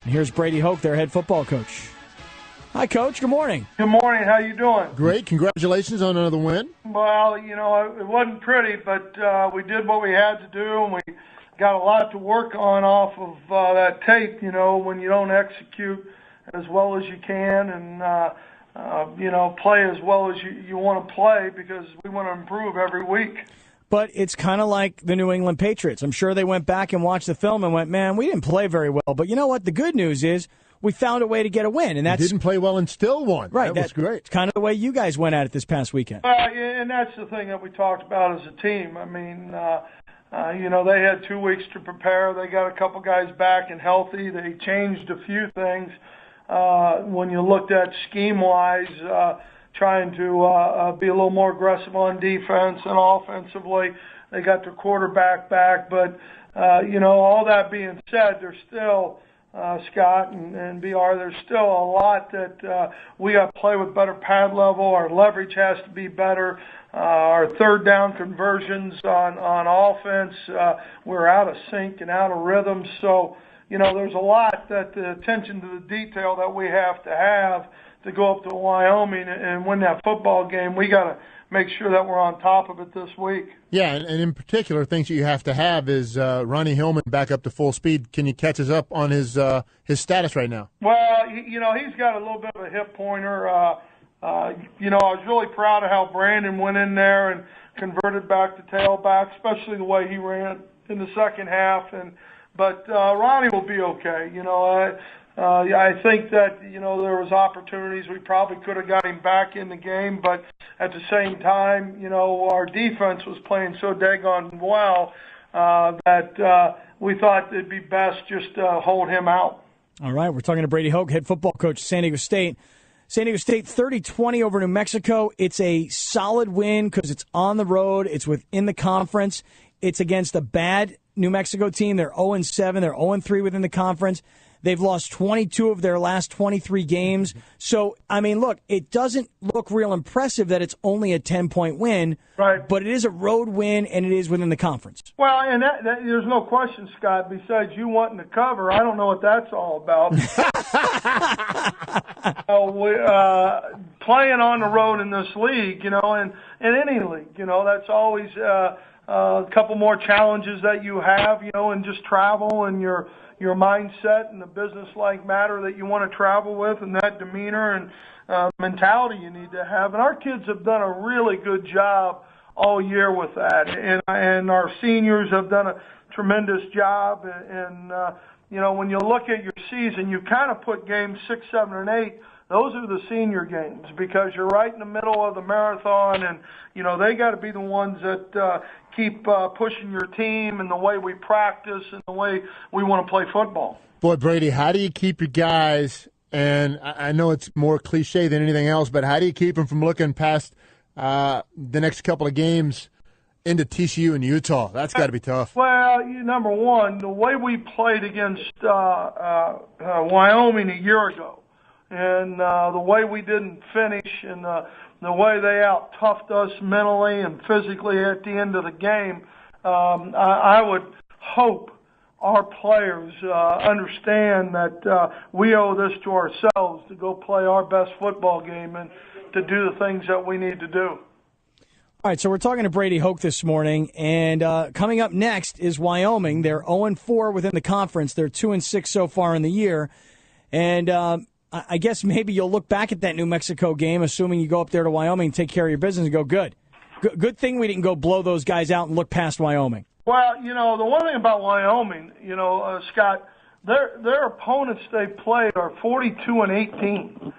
And here's Brady Hoke, their head football coach. Hi, Coach. Good morning. Good morning. How you doing? Great. Congratulations on another win. Well, it wasn't pretty, but we did what we had to do, and we got a lot to work on off of that tape, when you don't execute as well as you can and, play as well as you want to play, because we want to improve every week. But it's kind of like the New England Patriots. I'm sure they went back and watched the film and went, man, we didn't play very well. But you know what? The good news is we found a way to get a win. And that's didn't play well and still won. Right. That was great. It's kind of the way you guys went at it this past weekend. And that's the thing that we talked about as a team. I mean, they had 2 weeks to prepare. They got a couple guys back and healthy. They changed a few things when you looked at scheme-wise, trying to be a little more aggressive on defense and offensively. They got their quarterback back. But, all that being said, there's still, Scott and BR, there's still a lot that we got to play with better pad level. Our leverage has to be better. Our third down conversions on offense, we're out of sync and out of rhythm. So, there's a lot that the attention to the detail that we have to go up to Wyoming and win that football game. We got to make sure that we're on top of it this week. Yeah, and in particular, things that you have to have is Ronnie Hillman back up to full speed. Can you catch us up on his status right now? Well, he's got a little bit of a hip pointer. I was really proud of how Brandon went in there and converted back to tailback, especially the way he ran in the second half. But Ronnie will be okay. I think that, there was opportunities. We probably could have got him back in the game, but at the same time, our defense was playing so daggone well that we thought it'd be best just to hold him out. All right, we're talking to Brady Hoke, head football coach at San Diego State. San Diego State 30-20 over New Mexico. It's a solid win because it's on the road. It's within the conference. It's against a bad New Mexico team. They're 0-7. They're 0-3 within the conference. They've lost 22 of their last 23 games. So, look, it doesn't look real impressive that it's only a 10-point win. Right. But it is a road win, and it is within the conference. Well, and that there's no question, Scott, besides you wanting to cover, I don't know what that's all about. Playing on the road in this league, and in any league, that's always a couple more challenges that you have, and just travel and your mindset and the business-like matter that you want to travel with, and that demeanor and mentality you need to have. And our kids have done a really good job all year with that. And our seniors have done a tremendous job. And when you look at your season, you kind of put games 6, 7, and 8. Those are the senior games because you're right in the middle of the marathon, and, they got to be the ones that keep pushing your team and the way we practice and the way we want to play football. Boy, Brady, how do you keep your guys, and I know it's more cliche than anything else, but how do you keep them from looking past the next couple of games into TCU and Utah? That's got to be tough. Well, number one, the way we played against Wyoming a year ago, and the way we didn't finish, and the way they out-toughed us mentally and physically at the end of the game, I would hope our players understand that we owe this to ourselves to go play our best football game and to do the things that we need to do. All right, so we're talking to Brady Hoke this morning, and coming up next is Wyoming. They're 0-4 within the conference. They're 2-6 so far in the year. And I guess maybe you'll look back at that New Mexico game, assuming you go up there to Wyoming and take care of your business and go, good. Good thing we didn't go blow those guys out and look past Wyoming. Well, the one thing about Wyoming, Scott, their opponents they played are 42-18.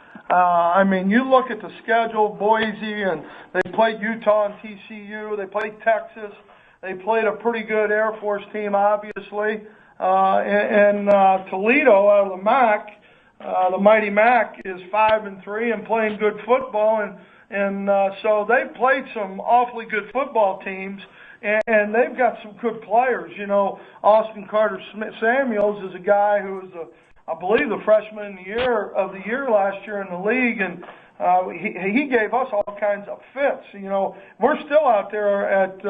You look at the schedule, Boise, and they played Utah and TCU. They played Texas. They played a pretty good Air Force team, obviously. And Toledo out of the MAC, the Mighty Mac, is 5-3 and playing good football. And so they've played some awfully good football teams. And they've got some good players. Austin Carter Samuels is a guy who was I believe, the freshman of the year last year in the league, and he gave us all kinds of fits. You know, we're still out there at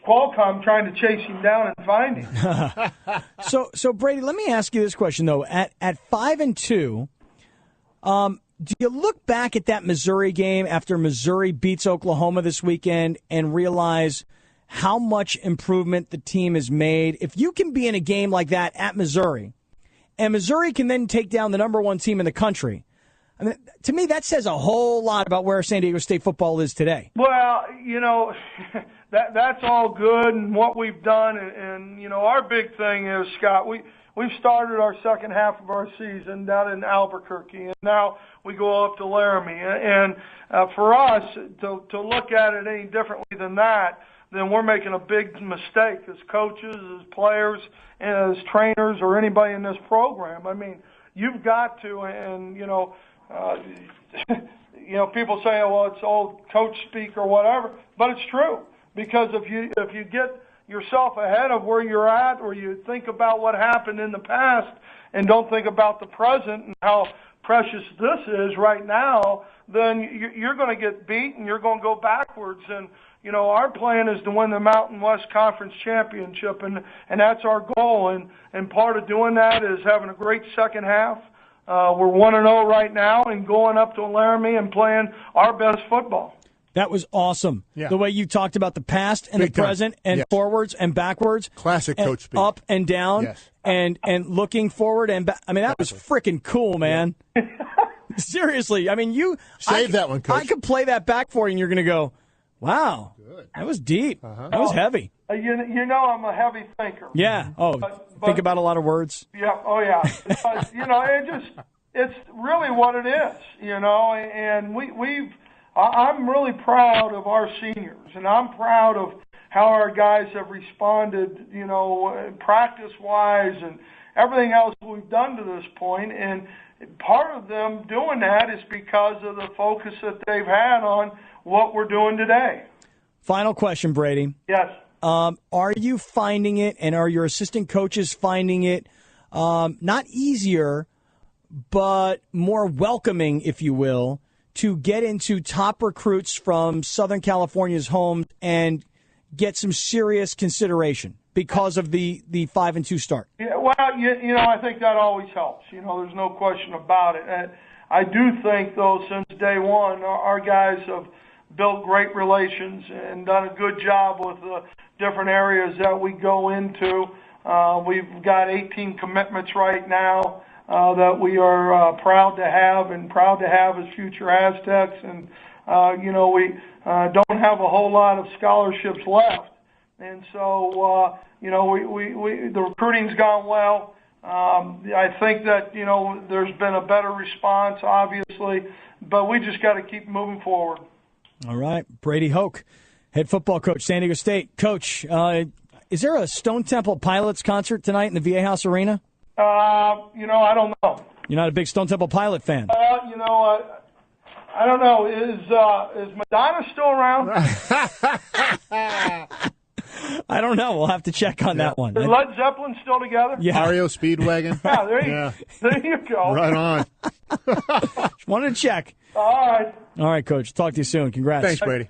Qualcomm trying to chase him down and find him. So Brady, let me ask you this question though: at 5-2, do you look back at that Missouri game after Missouri beats Oklahoma this weekend and realize how much improvement the team has made? If you can be in a game like that at Missouri, and Missouri can then take down the number one team in the country, I mean, to me, that says a whole lot about where San Diego State football is today. Well, you know, that's all good and what we've done. And you know, our big thing is, Scott, we've started our second half of our season down in Albuquerque, and now we go up to Laramie. And for us to look at it any differently than that, then we're making a big mistake as coaches, as players, as trainers, or anybody in this program. I mean, you've got to, and you know, people say, oh, well, it's old coach speak or whatever, but it's true, because if you get yourself ahead of where you're at, or you think about what happened in the past and don't think about the present and how precious this is right now, then you're going to get beat and you're going to go backwards. And you know, our plan is to win the Mountain West Conference Championship, and that's our goal. And part of doing that is having a great second half. We're 1-0 right now and going up to Laramie and playing our best football. That was awesome. Yeah. The way you talked about the past and Big the present and yes. forwards and backwards. Classic and coach speak. Up and down Yes. and looking forward and back. I mean, that was freaking cool, man. Yeah. Seriously. I mean, Save that one, Coach. I could play that back for you and you're going to go, wow, good. That was deep. Uh-huh. That was heavy. You know I'm a heavy thinker. Yeah. Oh, But think about a lot of words. Yeah. Oh, yeah. But, you know, it's really what it is, you know, and I'm really proud of our seniors, and I'm proud of how our guys have responded, you know, practice-wise and everything else we've done to this point. And part of them doing that is because of the focus that they've had on what we're doing today. Final question, Brady. Yes. Are you finding it, and are your assistant coaches finding it not easier, but more welcoming, if you will, to get into top recruits from Southern California's home and get some serious consideration because of the 5-2 start? Yeah, well, you know, I think that always helps. You know, there's no question about it. And I do think, though, since day one, our guys have built great relations and done a good job with the different areas that we go into. We've got 18 commitments right now that we are proud to have as future Aztecs. And, you know, we don't have a whole lot of scholarships left. And so, you know, the recruiting's gone well. I think that, you know, there's been a better response, obviously, but we just got to keep moving forward. All right. Brady Hoke, head football coach, San Diego State. Coach, is there a Stone Temple Pilots concert tonight in the VA House Arena? You know, I don't know. You're not a big Stone Temple Pilot fan? You know, I don't know. Is Madonna still around? I don't know. We'll have to check on that one. Is Led Zeppelin still together? Yeah. Yeah, Ario Speedwagon. there you go. Right on. Wanted to check. All right. All right, Coach. Talk to you soon. Congrats. Thanks, Brady.